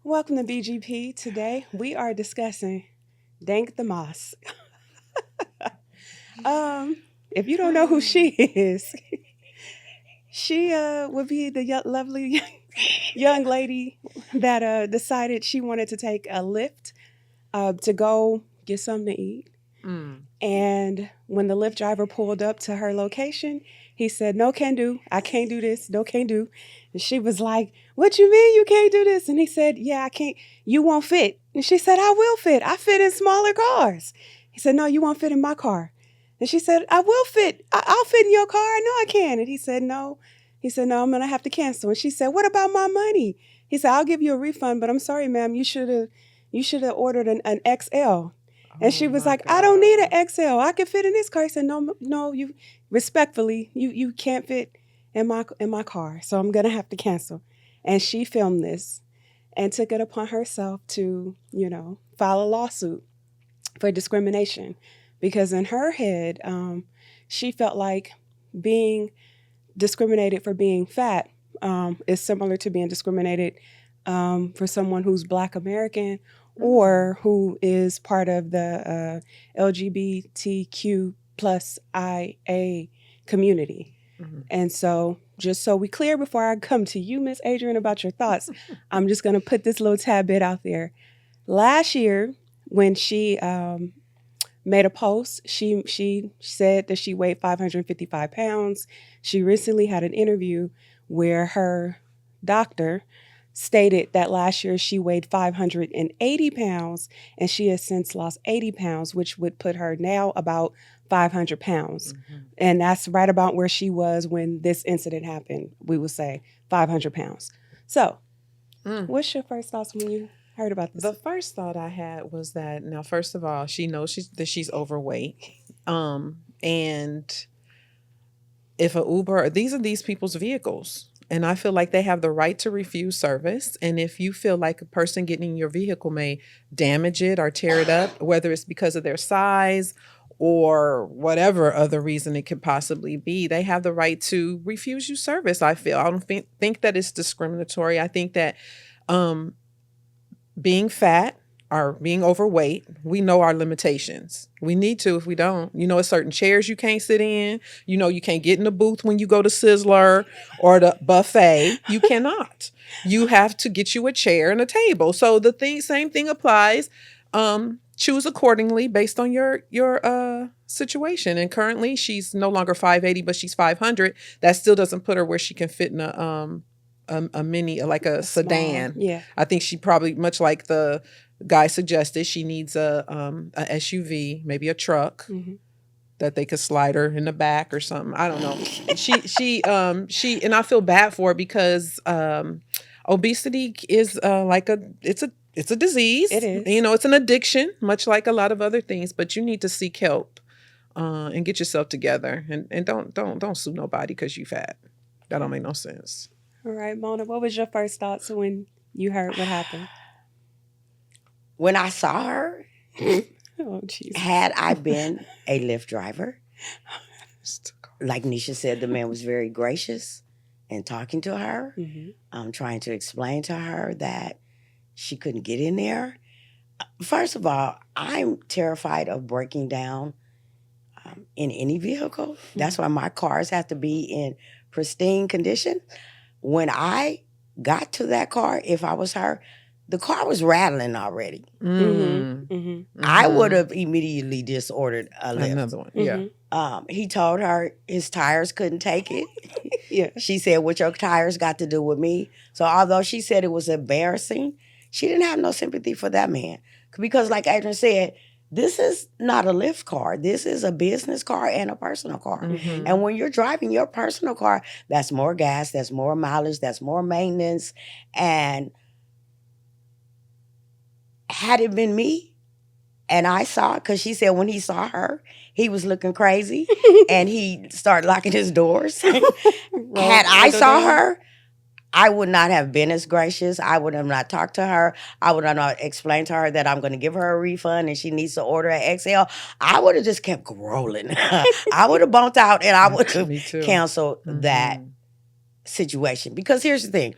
Welcome to BGP. Today we are discussing Dank Demoss. Um, if you don't know who she is, she would be the lovely young lady that decided she wanted to take a Lyft to go get something to eat. Mm. And when the Lyft driver pulled up to her location, he said, "No, can do. I can't do this. No, can do." And she was like, "What you mean you can't do this?" And he said, "Yeah, I can't. You won't fit." And she said, "I will fit. I fit in smaller cars." He said, "No, you won't fit in my car." And she said, "I will fit. I'll fit in your car. I know I can." And he said, "No." He said, "No, I'm gonna have to cancel." And she said, "What about my money?" He said, "I'll give you a refund, but I'm sorry, ma'am. You should have ordered an XL." And Oh she was my like, "I don't need an God. XL. I can fit in this car." He said, "No, no, you respectfully, you can't fit in my car. So I'm gonna have to cancel." And she filmed this and took it upon herself to, file a lawsuit for discrimination. Because in her head, she felt like being discriminated for being fat is similar to being discriminated for someone who's Black American or who is part of the LGBTQ plus IA community. Mhm. And so, just so we clear before I come to you, Miss Adrian, about your thoughts, I'm just going to put this little tad bit out there. Last year, when she made a post. She said that she weighed 555 pounds. She recently had an interview where her doctor stated that last year she weighed 580 pounds and she has since lost 80 pounds, which would put her now about 500 pounds. Mhm. And that's right about where she was when this incident happened. We would say 500 pounds. So, Mm. what's your first thoughts when you heard about this? The first thought I had was that now, first of all, she knows she's overweight, and if a Uber, these people's vehicles, and I feel like they have the right to refuse service. And if you feel like a person getting in your vehicle may damage it or tear it up, whether it's because of their size or whatever other reason it could possibly be, they have the right to refuse you service. I feel I don't think that it's discriminatory. I think that um, being fat or being overweight, we know our limitations. We need to. If we don't, it's certain chairs you can't sit in. You can't get in the booth when you go to Sizzler or the buffet. You cannot. You have to get you a chair and a table. So same thing applies. Choose accordingly based on your situation. And currently, she's no longer 580, but she's 500. That still doesn't put her where she can fit in a mini, like a Small, sedan. yeah. I think she probably, much like the guy suggested, she needs a SUV, maybe a truck Mhm. that they could slide her in the back or something. I don't know. She and I feel bad for her because obesity is it's a disease. It is. It's an addiction, much like a lot of other things. But you need to seek help and get yourself together, and don't sue nobody because you fat. That don't make no sense. All right, Mona, what was your first thoughts when you heard what happened? When I saw her, Oh, Jesus. had I been a Lyft driver, like Nisha said, the man was very gracious in talking to her, trying to explain to her that she couldn't get in there. First of all, I'm terrified of breaking down in any vehicle. That's why my cars have to be in pristine condition. When I got to that car, if I was her, the car was rattling already. I would have immediately just ordered a Lyft. Another one. Yeah. He told her his tires couldn't take it. Yeah. She said, "What your tires got to do with me?" So although she said it was embarrassing, she didn't have no sympathy for that man. Because like Adrian said, this is not a Lyft car. This is a business car and a personal car. Mhm. And when you're driving your personal car, that's more gas, that's more mileage, that's more maintenance. And had it been me and I saw, because she said when he saw her, he was looking crazy and he started locking his doors. Had I saw her, I would not have been as gracious. I would have not talked to her. I would have not explained to her that I'm going to give her a refund and she needs to order an XL. I would have just kept rolling. I would have bumped out and I would have Me too. canceled that situation. Because here's the thing.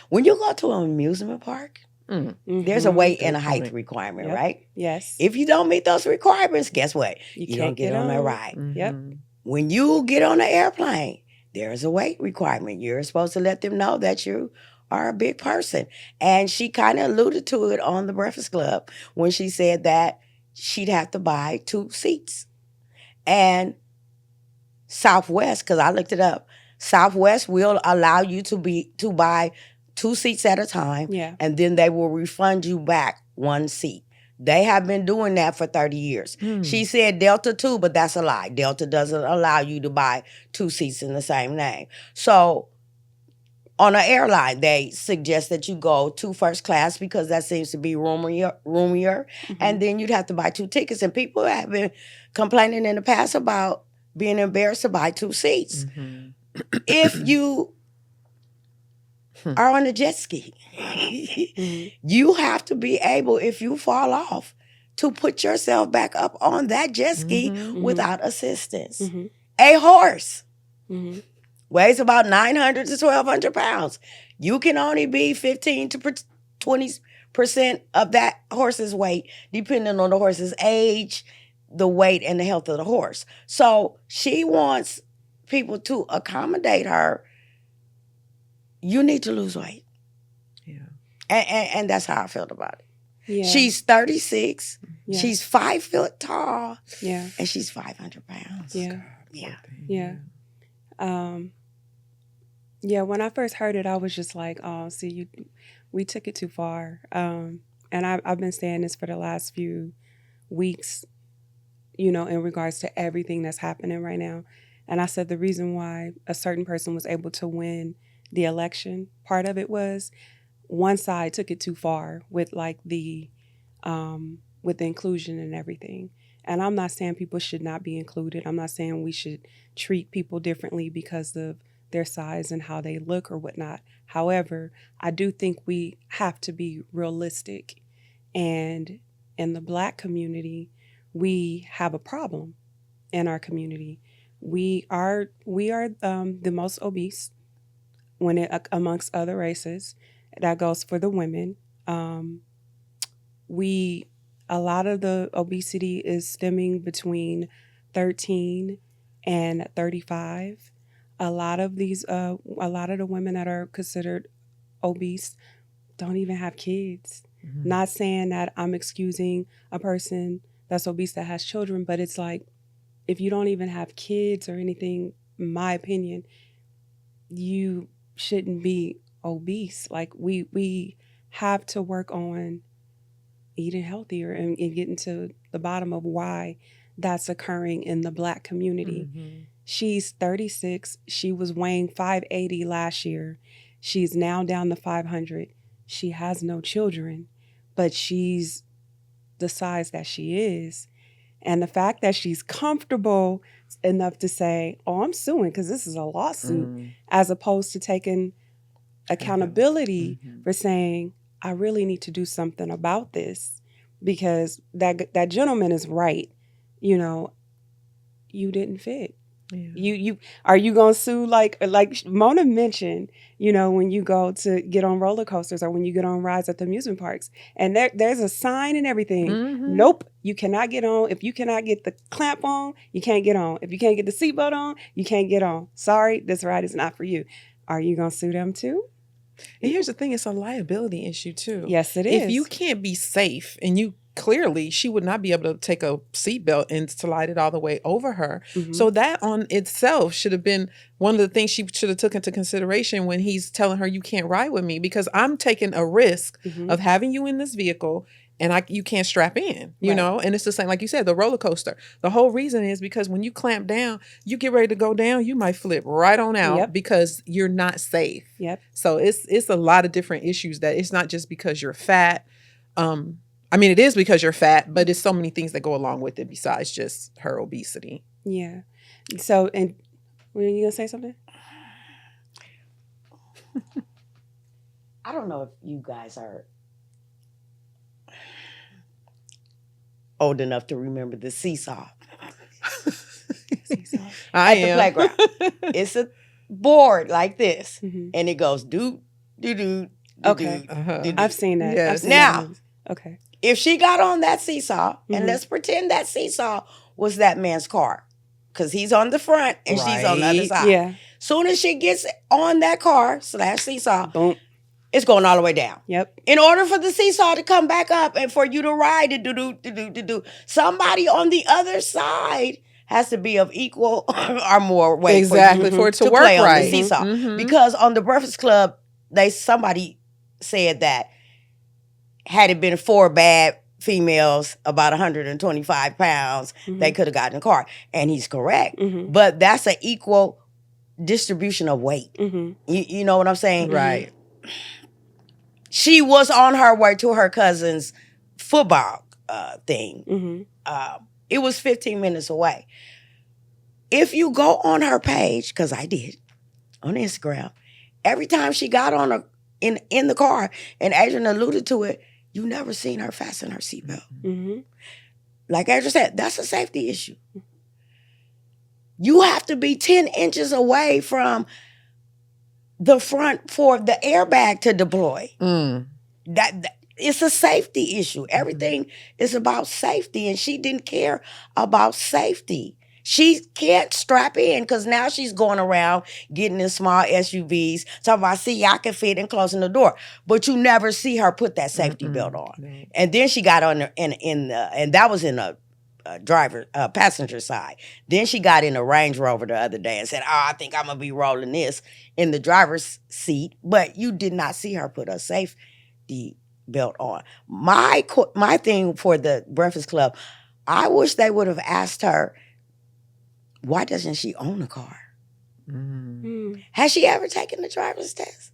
When you go to an amusement park, there's a weight and a height point. requirement, Yep. right? Yes. If you don't meet those requirements, guess what? You You're going can't to get get on that on. ride. Yep. When you get on an airplane, there's a weight requirement. You're supposed to let them know that you are a big person. And she kind of alluded to it on the Breakfast Club when she said that she'd have to buy 2 seats. And Southwest, because I looked it up, Southwest will allow you to buy 2 seats at a time, Yeah. and then they will refund you back 1 seat. They have been doing that for 30 years. She said Delta too, but that's a lie. Delta doesn't allow you to buy 2 seats in the same name. So on an airline, they suggest that you go to first class because that seems to be roomier. And then you'd have to buy 2 tickets. And people have been complaining in the past about being embarrassed to buy 2 seats. If you are on a jet ski, you have to be able, if you fall off, to put yourself back up on that jet ski without assistance. A horse weighs about 900 to 1,200 pounds. You can only be 15 to 20% of that horse's weight, depending on the horse's age, the weight, and the health of the horse. So she wants people to accommodate her. You need to lose weight. Yeah. And that's how I felt about it. Yeah. She's 36. Yeah. She's 5 foot tall. Yeah. And she's 500 pounds. Yeah. Yeah. Yeah. Yeah, when I first heard it, I was just like, oh, see, we took it too far. And I've been saying this for the last few weeks, in regards to everything that's happening right now. And I said the reason why a certain person was able to win the election, part of it was one side took it too far with like the inclusion and everything. And I'm not saying people should not be included. I'm not saying we should treat people differently because of their size and how they look or whatnot. However, I do think we have to be realistic. And in the Black community, we have a problem in our community. We are the most obese amongst other races. That goes for the women. A lot of the obesity is stemming between 13 and 35. A lot of the women that are considered obese don't even have kids. Not saying that I'm excusing a person that's obese that has children, but it's like, if you don't even have kids or anything, in my opinion, you shouldn't be obese. Like we have to work on eating healthier and getting to the bottom of why that's occurring in the Black community. She's 36. She was weighing 580 last year. She's now down to 500. She has no children, but she's the size that she is. And the fact that she's comfortable enough to say, oh, I'm suing because this is a lawsuit, as opposed to taking accountability for saying, I really need to do something about this because that gentleman is right. You didn't fit. Yeah. You are you gonna sue like Mona mentioned, when you go to get on roller coasters or when you get on rides at the amusement parks, and there's a sign and everything. Nope, you cannot get on. If you cannot get the clamp on, you can't get on. If you can't get the seatbelt on, you can't get on. Sorry, this ride is not for you. Are you gonna sue them too? And here's the thing, it's a liability issue too. Yes, it is. If you can't be safe and clearly she would not be able to take a seatbelt and slide it all the way over her. So that on itself should have been one of the things she should have took into consideration when he's telling her, you can't ride with me because I'm taking a risk of having you in this vehicle and you can't strap in, you know? And it's the same, like you said, the roller coaster. The whole reason is because when you clamp down, you get ready to go down, you might flip right on out because you're not safe. So it's a lot of different issues that it's not just because you're fat. I mean, it is because you're fat, but it's so many things that go along with it besides just her obesity. Yeah. So, and were you going to say something? I don't know if you guys are old enough to remember the seesaw. I At am. the playground. It's a board like this, and it goes doot, doot, doot, Okay. I've seen that. I've Yes. seen that in Now, movies. Okay. if she got on that seesaw, and Mhm. let's pretend that seesaw was that man's car, because he's on the front and she's on the other Right. side. Yeah. Soon as she gets on that car / seesaw, Boom. it's going all the way down. Yep. In order for the seesaw to come back up and for you to ride it, do, somebody on the other side has to be of equal or more weight Exactly. For it to to work play on right. the seesaw. Mhm. Because on the Breakfast Club, somebody said that had it been 4 bad females, about 125 pounds, they could have gotten a car. And he's correct. Mhm. But that's an equal distribution of weight. Mhm. You know what I'm saying? Right. She was on her way to her cousin's football thing. Mhm. It was 15 minutes away. If you go on her page, because I did, on Instagram, every time she got on in the car, and Adrian alluded to it, you never seen her fasten her seatbelt. Mhm. Like Adrian said, that's a safety issue. You have to be 10 inches away from the front for the airbag to deploy. That it's a safety issue. Everything is about safety, and she didn't care about safety. She can't strap in because now she's going around getting in small SUVs. Talking about, see, I can fit and closing the door, but you never see her put that safety belt on. No. And then she got on and that was in the passenger side. Then she got in a Range Rover the other day and said, "Oh, I think I'm gonna be rolling this in the driver's seat." But you did not see her put a safety belt on. My thing for the Breakfast Club, I wish they would have asked her, why doesn't she own a car? Mm. Has she ever taken the driver's test?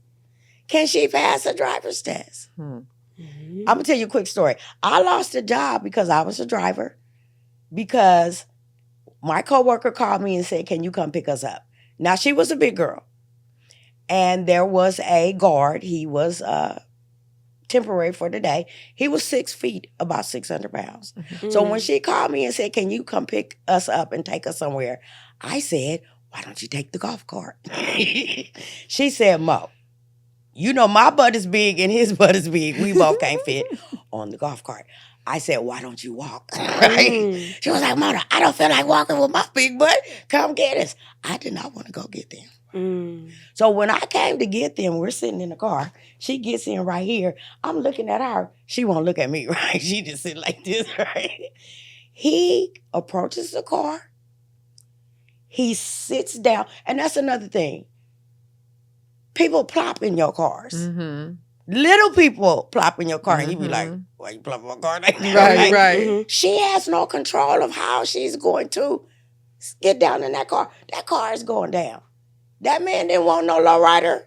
Can she pass a driver's test? Mhm. I'm gonna tell you a quick story. I lost a job because I was a driver, because my coworker called me and said, "Can you come pick us up?" Now, she was a big girl, and there was a guard. He was temporary for the day. He was 6 feet, about 600 pounds. So when she called me and said, "Can you come pick us up and take us somewhere?" I said, "Why don't you take the golf cart?" She said, "Mo, you know my butt is big and his butt is big. We both can't fit on the golf cart." I said, "Why don't you walk?" Right? She was like, "Mona, I don't feel like walking with my big butt. Come get us." I did not want to go get them. So when I came to get them, we're sitting in the car. She gets in right here. I'm looking at her. She won't look at me, right? She just sit like this, right? He approaches the car. He sits down. And that's another thing. People plop in your cars. Little people plop in your car, and you be like, "Why you plop in my car like that?" Right. She has no control of how she's going to get down in that car. That car is going down. That man didn't want no lowrider.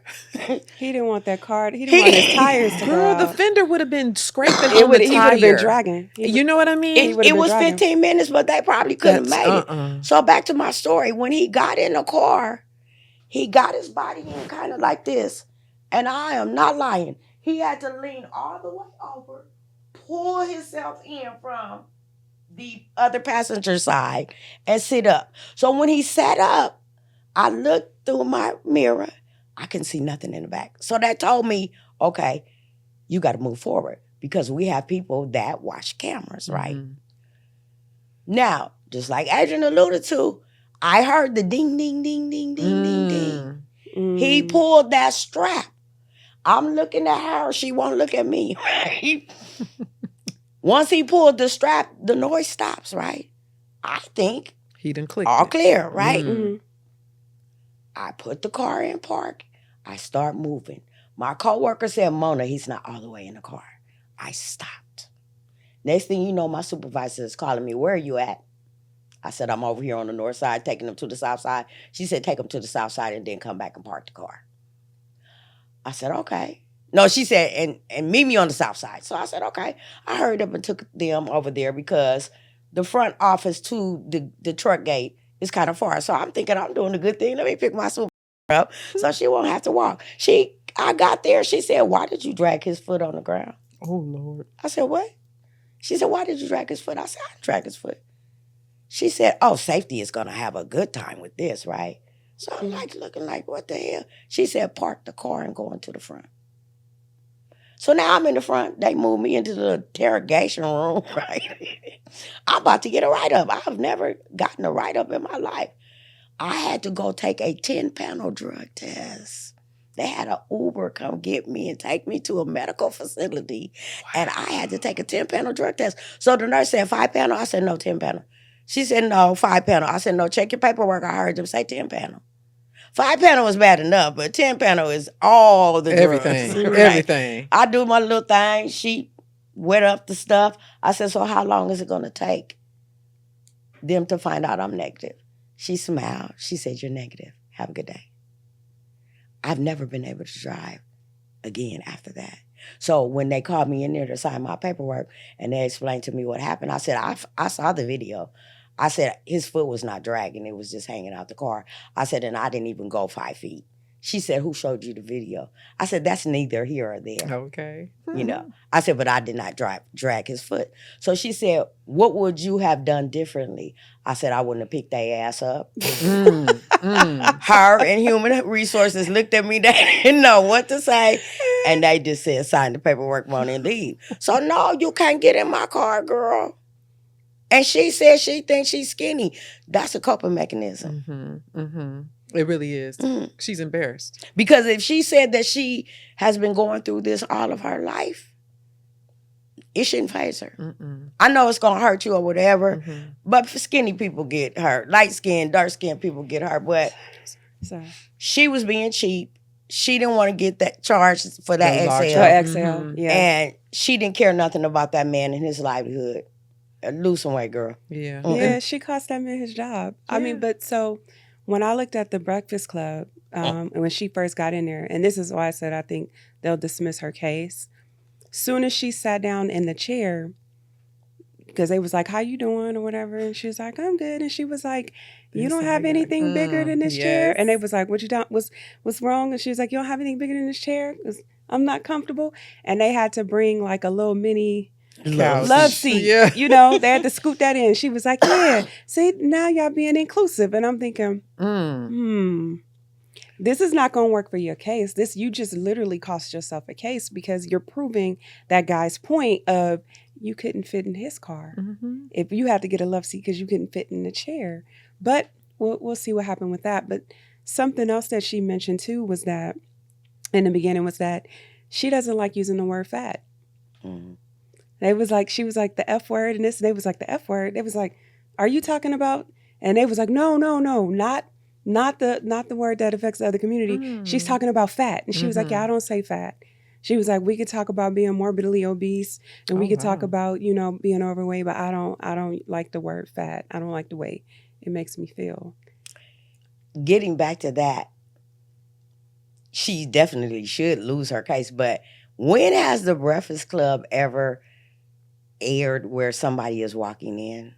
He didn't want that car. He didn't want his tires to go Girl, the out. fender would have been scraping on He the would have been tire. dragging. You know what I mean? would've It been was driving. 15 minutes, but they probably couldn't have made it. So back to my story. When he got in the car, he got his body in kind of like this. And I am not lying. He had to lean all the way over, pull himself in from the other passenger side, and sit up. So when he sat up, I looked through my mirror. I couldn't see nothing in the back. So that told me, okay, you got to move forward, because we have people that watch cameras, right? Now, just like Adrian alluded to, I heard the ding, ding, ding, ding, ding, ding, ding. He pulled that strap. I'm looking at her. She won't look at me, right? Once he pulled the strap, the noise stops, right? I think He done clicked all it. clear, right? I put the car in park. I start moving. My coworker said, "Mona, he's not all the way in the car." I stopped. Next thing you know, my supervisor is calling me, "Where are you at?" I said, "I'm over here on the north side, taking them to the south side." She said, "Take them to the south side and then come back and park the car." I said, "Okay." No, she said, and meet me on the south side. So I said, "Okay." I hurried up and took them over there, because the front office to the truck gate is kind of far. So I'm thinking I'm doing a good thing. Let me pick my supervisor up so she won't have to walk. I got there. She said, "Why did you drag his foot on the ground?" Oh, Lord. I said, "What?" She said, "Why did you drag his foot?" I said, "I didn't drag his foot." She said, "Oh, safety is going to have a good time with this, right?" So I'm like looking like, what the hell? She said, "Park the car and go into the front." So now I'm in the front. They moved me into the interrogation room, right? I'm about to get a write-up. I've never gotten a write-up in my life. I had to go take a 10-panel drug test. They had an Uber come get me and take me to a medical facility. Wow. And I had to take a 10-panel drug test. So the nurse said 5-panel. I said, no, 10-panel. She said, no, 5-panel. I said, no, check your paperwork. I heard them say 10-panel. 5-panel was bad enough, but 10-panel is all the everything. drugs. Right? Everything. I do my little thing. She wet up the stuff. I said, so how long is it going to take them to find out I'm negative? She smiled. She said, you're negative. Have a good day. I've never been able to drive again after that. So when they called me in there to sign my paperwork and they explained to me what happened, I said, I saw the video. I said, his foot was not dragging. It was just hanging out the car. I said, and I didn't even go 5 feet. She said, who showed you the video? I said, that's neither here or there. Okay. You know, I said, but I did not drag his foot. So she said, what would you have done differently? I said, I wouldn't have picked their ass up. Her and Human Resources looked at me. They didn't know what to say. And they just said, sign the paperwork, money, and leave. So no, you can't get in my car, girl. And she said she thinks she's skinny. That's a coping mechanism. It really is. She's embarrassed. Because if she said that she has been going through this all of her life, it shouldn't faze her. I know it's going to hurt you or whatever, but skinny people get hurt. Light-skinned, dark-skinned people get hurt. But she was being cheap. She didn't want to get that charge for that XL. Yeah. And she didn't care nothing about that man and his livelihood. Lose some weight, girl. Yeah. Yeah, she cost that man his job. Yeah. I mean, but so when I looked at the Breakfast Club, and when she first got in there, and this is why I said I think they'll dismiss her case. Soon as she sat down in the chair, because they was like, how you doing or whatever, and she was like, I'm good. And she was like, you don't have anything bigger than this chair? And they was like, what you done? What's wrong? And she was like, you don't have anything bigger than this chair? I'm not comfortable. And they had to bring like a little mini love seat. Yeah. You know, they had to scoot that in. She was like, yeah, see, now y'all being inclusive. And I'm thinking, this is not going to work for your case. You just literally cost yourself a case because you're proving that guy's point of you couldn't fit in his car. If you had to get a love seat because you couldn't fit in the chair. But we'll see what happened with that. But something else that she mentioned too was that, in the beginning, was that she doesn't like using the word fat. They was like, she was like the F word and this. They was like the F word. They was like, are you talking about? And they was like, no, not the word that affects the other community. She's talking about fat. And she was like, yeah, I don't say fat. She was like, we could talk about being morbidly obese and we could talk about, you know, being overweight, but I don't like the word fat. I don't like the way it makes me feel. Getting back to that, she definitely should lose her case. But when has the Breakfast Club ever aired where somebody is walking in?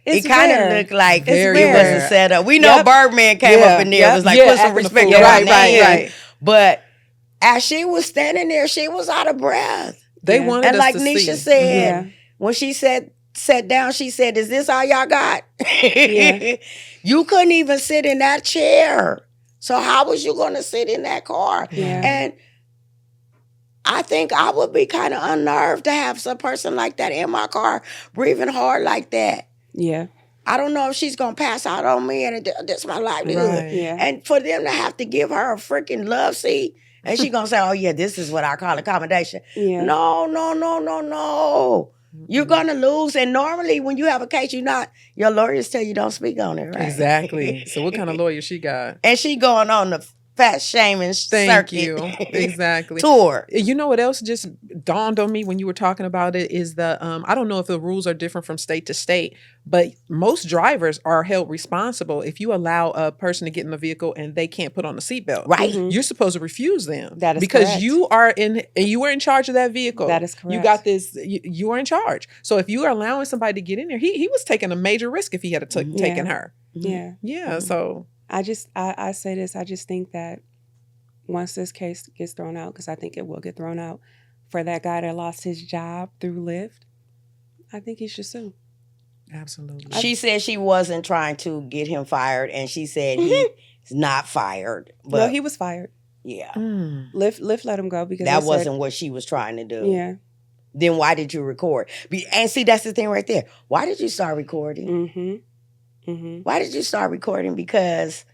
It kind of looked like it was a setup. We know Birdman came up in there. It was like, put some respect on my name. Right. But as she was standing there, she was out of breath. They wanted and us like to Nisha see. said, when she sat down, she said, is this all y'all got? You couldn't even sit in that chair. So how was you going to sit in that car? And I think I would be kind of unnerved to have some person like that in my car breathing hard like that. Yeah. I don't know if she's going to pass out on me and that's my livelihood. Right. Yeah. And for them to have to give her a freaking love seat and she going to say, oh yeah, this is what I call accommodation. Yeah. No. You're going to lose. And normally when you have a case, your lawyers tell you don't speak on it, right? Exactly. So what kind of lawyer she got? And she going on the fat shaming Thank circuit. you. Exactly. Tour. You know what else just dawned on me when you were talking about it is the, I don't know if the rules are different from state to state, but most drivers are held responsible if you allow a person to get in the vehicle and they can't put on the seatbelt. Right. You're supposed to refuse them. That is because correct. you were in charge of that vehicle. That is correct. You got this, you are in charge. So if you are allowing somebody to get in there, he was taking a major risk if he had taken her. Yeah. Yeah. So I say this, I just think that once this case gets thrown out, because I think it will get thrown out, for that guy that lost his job through Lyft, I think he should sue. Absolutely. She said she wasn't trying to get him fired, and she said he's not fired. But No, he was fired. Yeah. Lyft let him go because That they wasn't what she was trying to do. Yeah. Then why did you record? And see, that's the thing right there. Why did you start recording? Mm-hmm. Mm-hmm. Why did you start recording? Because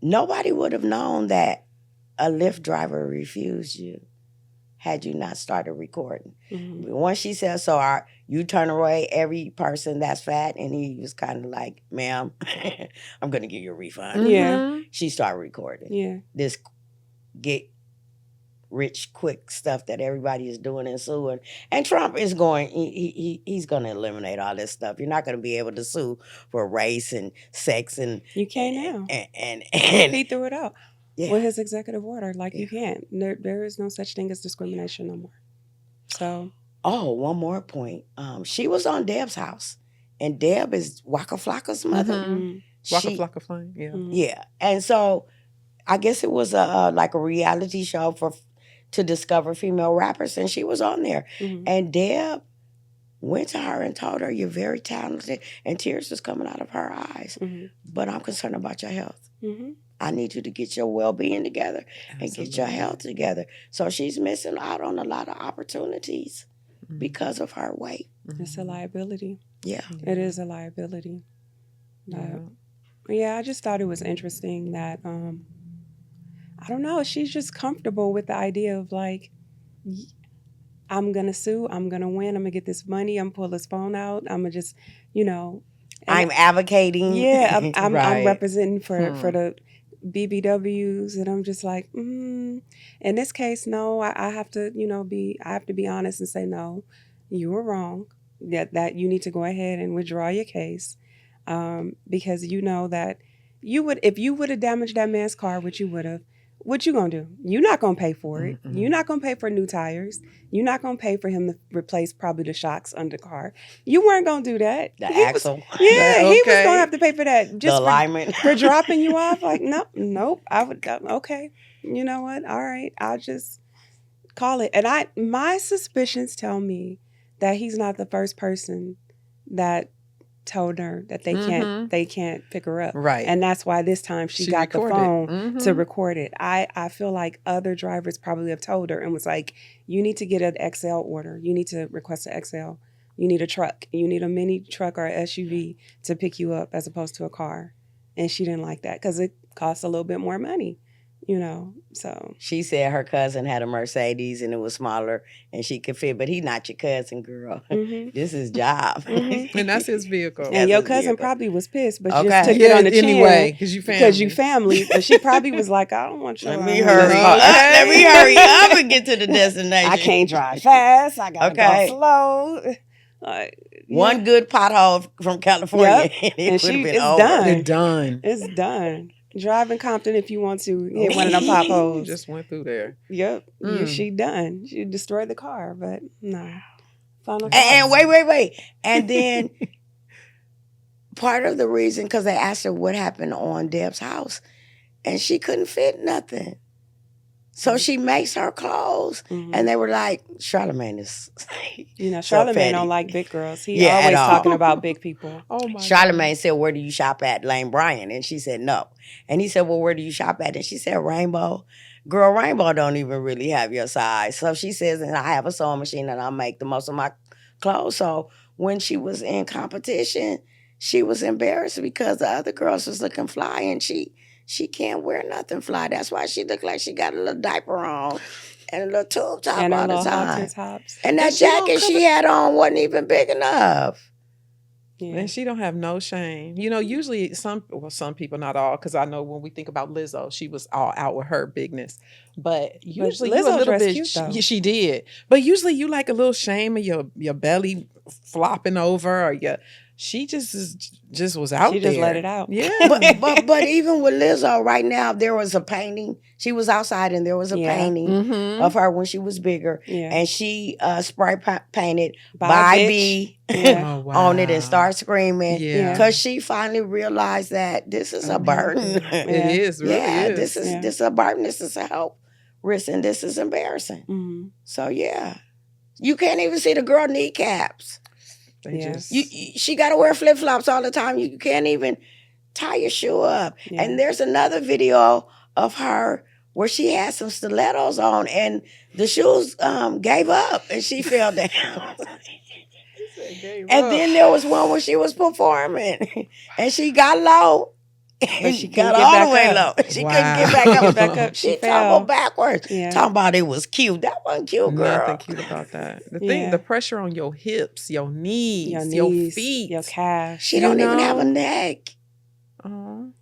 nobody would have known that a Lyft driver refused you had you not started recording. Mm-hmm. Once she said, so you turn away every person that's fat, and he was kind of like, ma'am, I'm going to give you a refund. Yeah. She started recording. Yeah. This get rich quick stuff that everybody is doing and suing. And Trump is he's going to eliminate all this stuff. You're not going to be able to sue for race and sex and You can't now. And He threw it out yeah. with his executive order. Like, Yeah. you can't. There is no such thing as discrimination no more. So. Oh, one more point. She was on Deb's house, and Deb is Waka Flocka's mother. Waka Flocka Flame, yeah. Yeah. And so I guess it was like a reality show to discover female rappers, and she was on there. And Deb went to her and told her, you're very talented, and tears was coming out of her eyes. But I'm concerned about your health. I need you to get your well-being together and get your health together. So she's missing out on a lot of opportunities because of her weight. It's a liability. Yeah. It is a liability. Yeah, I just thought it was interesting that, I don't know, she's just comfortable with the idea of like, I'm going to sue, I'm going to win, I'm going to get this money, I'm going to pull this phone out, I'm going to just, I'm advocating. Yeah, I'm Right. representing for the BBWs, and I'm just like, in this case, no, I have to, I have to be honest and say, no, you were wrong. That you need to go ahead and withdraw your case, because you know that if you would have damaged that man's car, what you gonna do? You're not gonna pay for it. You're not gonna pay for new tires. You're not gonna pay for him to replace probably the shocks under the car. You weren't gonna do that. The axle. He was gonna have to pay for that. The alignment. for dropping you off. Like, nope. I would go, okay. You know what? All right. I'll just call it. And my suspicions tell me that he's not the first person that told her that they can't pick her up. Right. And that's why this time she got recorded. the phone to record it. I feel like other drivers probably have told her and was like, you need to get an XL order. You need to request an XL. You need a truck. You need a mini truck or an SUV to pick you up as opposed to a car. And she didn't like that because it costs a little bit more money, so. She said her cousin had a Mercedes and it was smaller and she could fit, but he not your cousin, girl. This is job. And that's his vehicle. And your cousin probably was pissed, but Okay. just took it on the chin. Anyway, because you family. But she probably was like, I don't want you. Let me hurry up. Let me hurry up and get to the destination. I can't drive fast. I gotta go slow. One good pothole from California, Yep. and it's been done. It's done. Drive in Compton if you want to hit one of them potholes. Just went through there. Yep. She done. She destroyed the car, but no. Final and wait. And then part of the reason, because they asked her what happened on Deb's house, and she couldn't fit nothing. So she makes her clothes, and they were like, Charlamagne is Charlamagne don't like big girls. He always talking about big people. Oh my Charlamagne said, where do you shop at? Lane Bryant. And she said, no. And he said, well, where do you shop at? And she said, Rainbow. Girl, Rainbow don't even really have your size. So she says, and I have a sewing machine and I make the most of my clothes. So when she was in competition, she was embarrassed because the other girls was looking fly and she can't wear nothing fly. That's why she looked like she got a little diaper on and a little tube top and all the halter time. tops. And that jacket she had on wasn't even big enough. Yeah. And she don't have no shame. Usually some people, not all, because I know when we think about Lizzo, she was all out with her bigness. But usually Lizzo you a little dressed bit, cute, though. she did. But usually you like a little shame of your belly flopping over, or she just was out there. She just let it out. Yeah. but even with Lizzo right now, there was a painting. She was outside and there was a painting of her when she was bigger. Yeah. And she spray painted Bye, B Oh, wow. on it and started screaming. Yeah. Because she finally realized that this is a burden. It is, really is. This is a burden. This is a health risk and this is embarrassing. Mm-hmm. So yeah. You can't even see the girl kneecaps. She got to wear flip-flops all the time. You can't even tie your shoe up. Yeah. And there's another video of her where she had some stilettos on, and the shoes gave up, and she fell down. And then there was one where she was performing, and she got low, and she got couldn't get all back the way up. low. She Wow. couldn't get back up. Back up, She she fell. tumbled backwards. Yeah. Talking about it was cute. That wasn't cute, girl. Nothing cute about that. The thing, Yeah. the pressure on your hips, your knees, Your your knees, feet. your calves. She You don't even have a know? neck. Oh,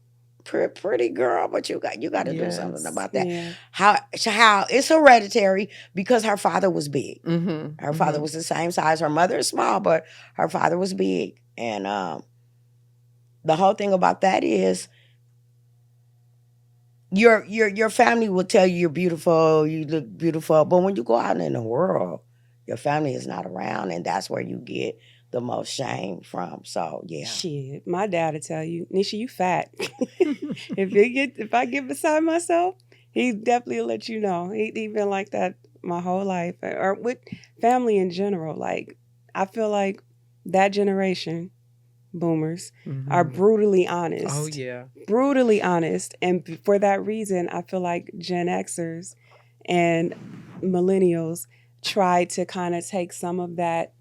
Pretty girl, but you got to do something yes. about that. Yeah. How it's hereditary because her father was big. Mm-hmm. Her father was the same size. Her mother is small, but her father was big. And the whole thing about that is your family will tell you you're beautiful, you look beautiful, but when you go out in the world, your family is not around, and that's where you get the most shame from. So yeah. Shit, my dad would tell you, Nisha, you fat. If I get beside myself, he definitely will let you know. He been like that my whole life, or with family in general. Like, I feel like that generation, boomers, are brutally honest. Oh yeah. Brutally honest, and for that reason, I feel like Gen Xers and millennials tried to kind of take some of that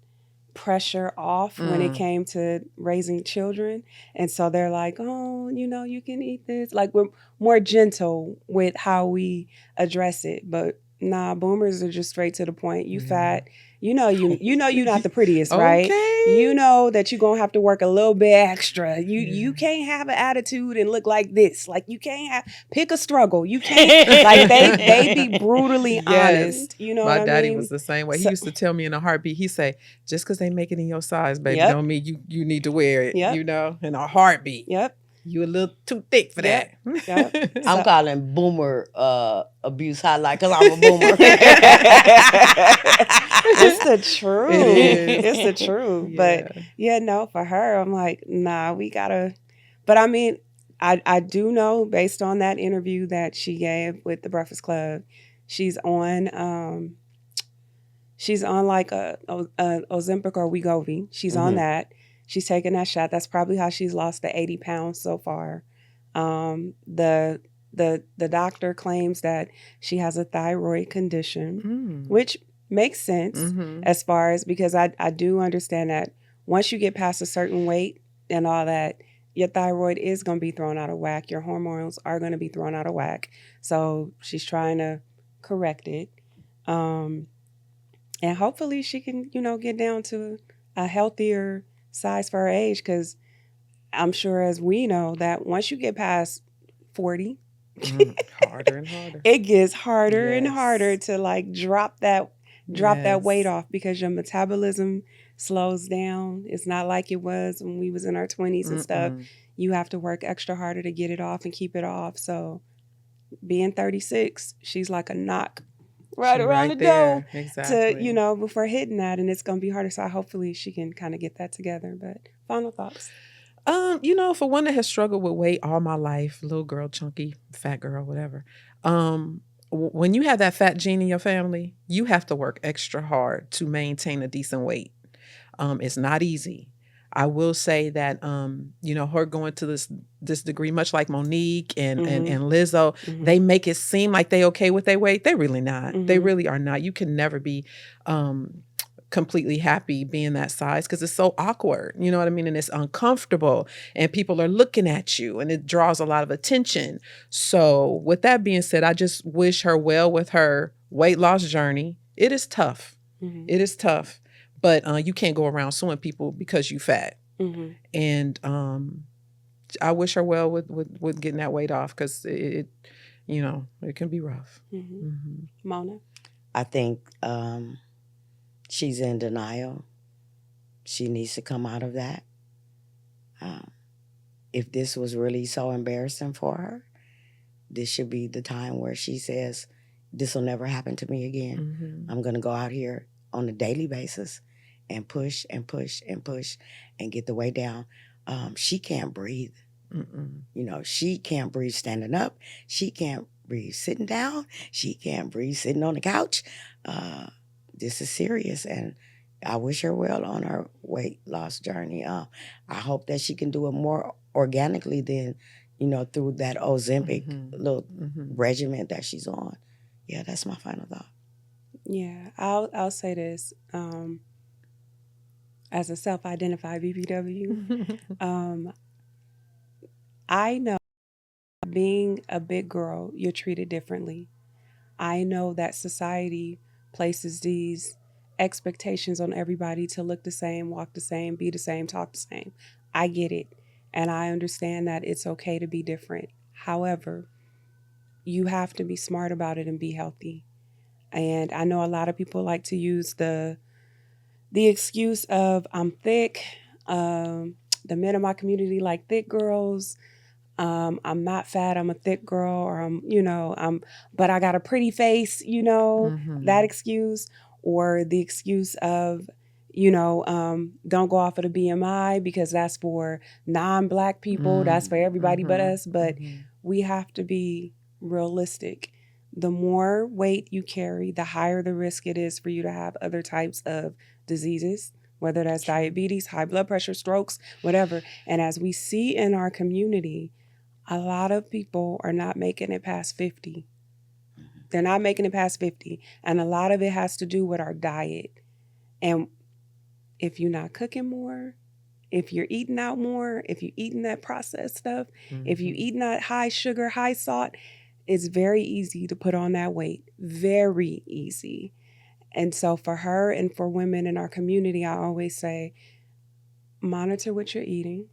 pressure off when it came to raising children. And so they're like, oh, you can eat this. Like, we're more gentle with how we address it. But nah, boomers are just straight to the point. You fat. You're not the prettiest, right? Okay. You know that you're gonna have to work a little bit extra. You can't have an attitude and look like this. Like, you can't pick a struggle. You can't like they be brutally honest. You know My what daddy I mean? was the same way. He So- used to tell me in a heartbeat, he say, just because they make it in your size, baby, Yep. don't mean you need to wear it. Yep. In a heartbeat. Yep. You a little too thick for Yep. that. Yep. I'm calling boomer abuse highlight because I'm a boomer. It's the truth. It is. It's the truth. But yeah, no, for her, I'm like, nah, we gotta. But I mean, I do know based on that interview that she gave with the Breakfast Club, she's on like a Ozempic or Wegovy. She's on that. She's taking that shot. That's probably how she's lost the 80 pounds so far. The doctor claims that she has a thyroid condition, which makes sense as far as, because I do understand that once you get past a certain weight and all that, your thyroid is going to be thrown out of whack. Your hormones are going to be thrown out of whack. So she's trying to correct it. And hopefully she can, get down to a healthier size for her age, because I'm sure, as we know, that once you get past 40, harder and harder. it gets harder and Yes. harder to like drop that weight off, because your metabolism slows down. It's not like it was when we was in our 20s and stuff. You have to work extra harder to get it off and keep it off. So being 36, she's like a knock right around the door exactly. to, before hitting that, and it's going to be harder. So hopefully she can kind of get that together. But final thoughts? For one that has struggled with weight all my life, little girl, chunky, fat girl, whatever. When you have that fat gene in your family, you have to work extra hard to maintain a decent weight. It's not easy. I will say that, her going to this degree, much like Monique and Lizzo, they make it seem like they okay with their weight. They're really not. They really are not. You can never be completely happy being that size, because it's so awkward. You know what I mean? And it's uncomfortable, and people are looking at you, and it draws a lot of attention. So with that being said, I just wish her well with her weight loss journey. It is tough. It is tough. But you can't go around suing people because you fat. And I wish her well with getting that weight off, because it can be rough. Mona? I think she's in denial. She needs to come out of that. If this was really so embarrassing for her, this should be the time where she says, this will never happen to me again. I'm going to go out here on a daily basis and push and push and push and get the weight down. She can't breathe. She can't breathe standing up. She can't breathe sitting down. She can't breathe sitting on the couch. This is serious, and I wish her well on her weight loss journey. I hope that she can do it more organically than through that Ozempic Mhm. little Mhm. regimen that she's on. Yeah, that's my final thought. Yeah, I'll say this. As a self-identified BBW, um, I know being a big girl, you're treated differently. I know that society places these expectations on everybody to look the same, walk the same, be the same, talk the same. I get it. And I understand that it's okay to be different. However, you have to be smart about it and be healthy. And I know a lot of people like to use the excuse of I'm thick. The men in my community like thick girls. I'm not fat, I'm a thick girl, or but I got a pretty face, that Mhm. excuse, or the excuse of, don't go off of the BMI because that's for non-black people, that's for everybody but Mhm. us. But Mhm. we have to be realistic. The more weight you carry, the higher the risk it is for you to have other types of diseases, whether that's True. diabetes, high blood pressure, strokes, whatever. And as we see in our community, a lot of people are not making it past 50. They're not making it past 50. And a lot of it has to do with our diet. And if you're not cooking more, if you're eating out more, if you're eating that processed stuff, if you're Mhm. eating that high sugar, high salt, it's very easy to put on that weight. Very easy. And so for her and for women in our community, I always say, monitor what you're eating.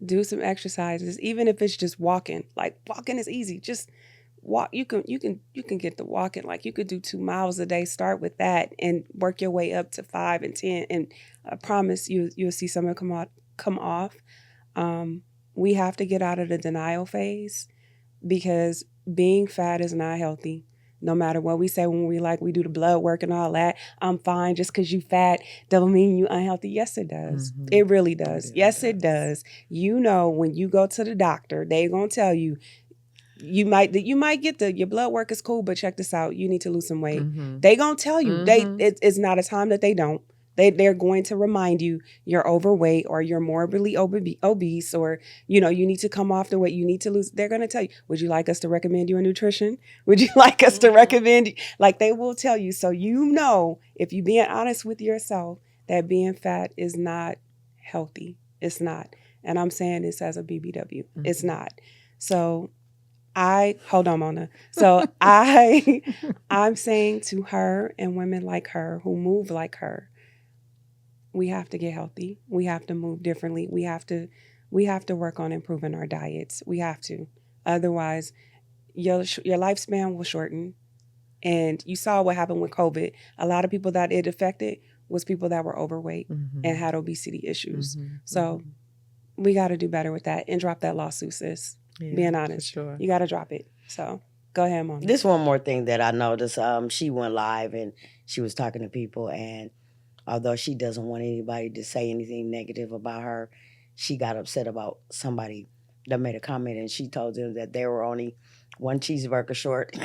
Do some exercises, even if it's just walking. Like walking is easy. Just walk. You can get the walking. Like you could do 2 miles a day. Start with that and work your way up to 5 and 10. And I promise you'll see some of it come off. We have to get out of the denial phase because being fat is not healthy. No matter what we say when we do the blood work and all that, I'm fine just because you fat don't mean you unhealthy. Yes, it does. Mhm. It really does. It Yes, it does. does. When you go to the doctor, they gonna tell you you might get your blood work is cool, but check this out. You need to lose some weight. Mhm. They gonna tell you. Mhm. It's not a time that they don't. They're going to remind you you're overweight or you're morbidly obese or you need to come off the weight. You need to lose. They're going to tell you. Would you like us to recommend you a nutrition? Would you like us to recommend? Like they will tell you. So if you're being honest with yourself that being fat is not healthy. It's not. And I'm saying this as a BBW. It's Mhm. not. So I hold on, Mona. So I'm saying to her and women like her who move like her, we have to get healthy. We have to move differently. We have to work on improving our diets. We have to. Otherwise, your lifespan will shorten. And you saw what happened with COVID. A lot of people that it affected was people that were overweight and Mhm. had obesity issues. Mhm. So Mhm. we got to do better with that and drop that lawsuit, sis. Yeah, Being for honest, sure. you got to drop it. So go ahead, Mona. This one more thing that I noticed. She went live and she was talking to people, and although she doesn't want anybody to say anything negative about her, she got upset about somebody that made a comment, and she told them that they were only one cheeseburger short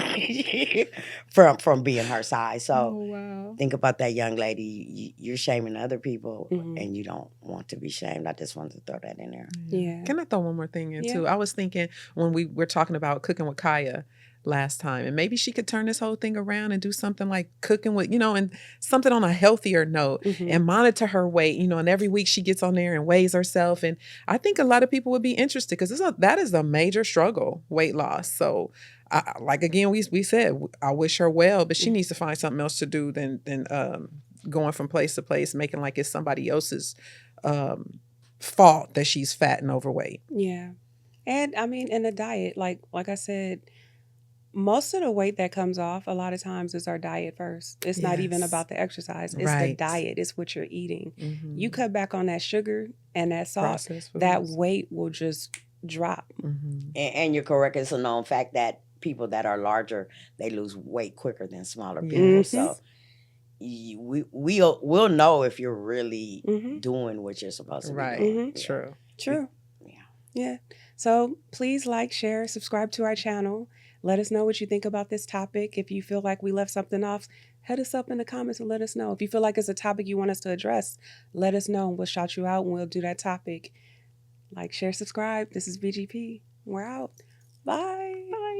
from being her size. So Wow. think about that young lady. You're shaming other people, Mhm. and you don't want to be shamed. I just wanted to throw that in there. Yeah. Can I throw one more thing in Yeah. too? I was thinking when we were talking about cooking with Kaya last time, and maybe she could turn this whole thing around and do something like cooking with, and something on a healthier note Mhm. and monitor her weight, and every week she gets on there and weighs herself. And I think a lot of people would be interested because that is a major struggle, weight loss. So like again, we said, I wish her well, but she needs to find something else to do than going from place to place, making like it's somebody else's fault that she's fat and overweight. Yeah. And I mean, in the diet, like I said, most of the weight that comes off a lot of times is our diet first. It's not even Yes. about the exercise. It's the Right. diet. It's what you're eating. Mhm. You cut back on that sugar and that salt, Processed that foods. weight will just drop. Mhm. And you're correct. It's a known fact that people that are larger, they lose weight quicker than smaller people. Yes. So we'll know if you're really Mhm. doing what you're supposed to be Right. doing. Mhm. True. True. Yeah. Yeah. So please like, share, subscribe to our channel. Let us know what you think about this topic. If you feel like we left something off, hit us up in the comments and let us know. If you feel like it's a topic you want us to address, let us know and we'll shout you out and we'll do that topic. Like, share, subscribe. This is BGP. We're out. Bye. Bye.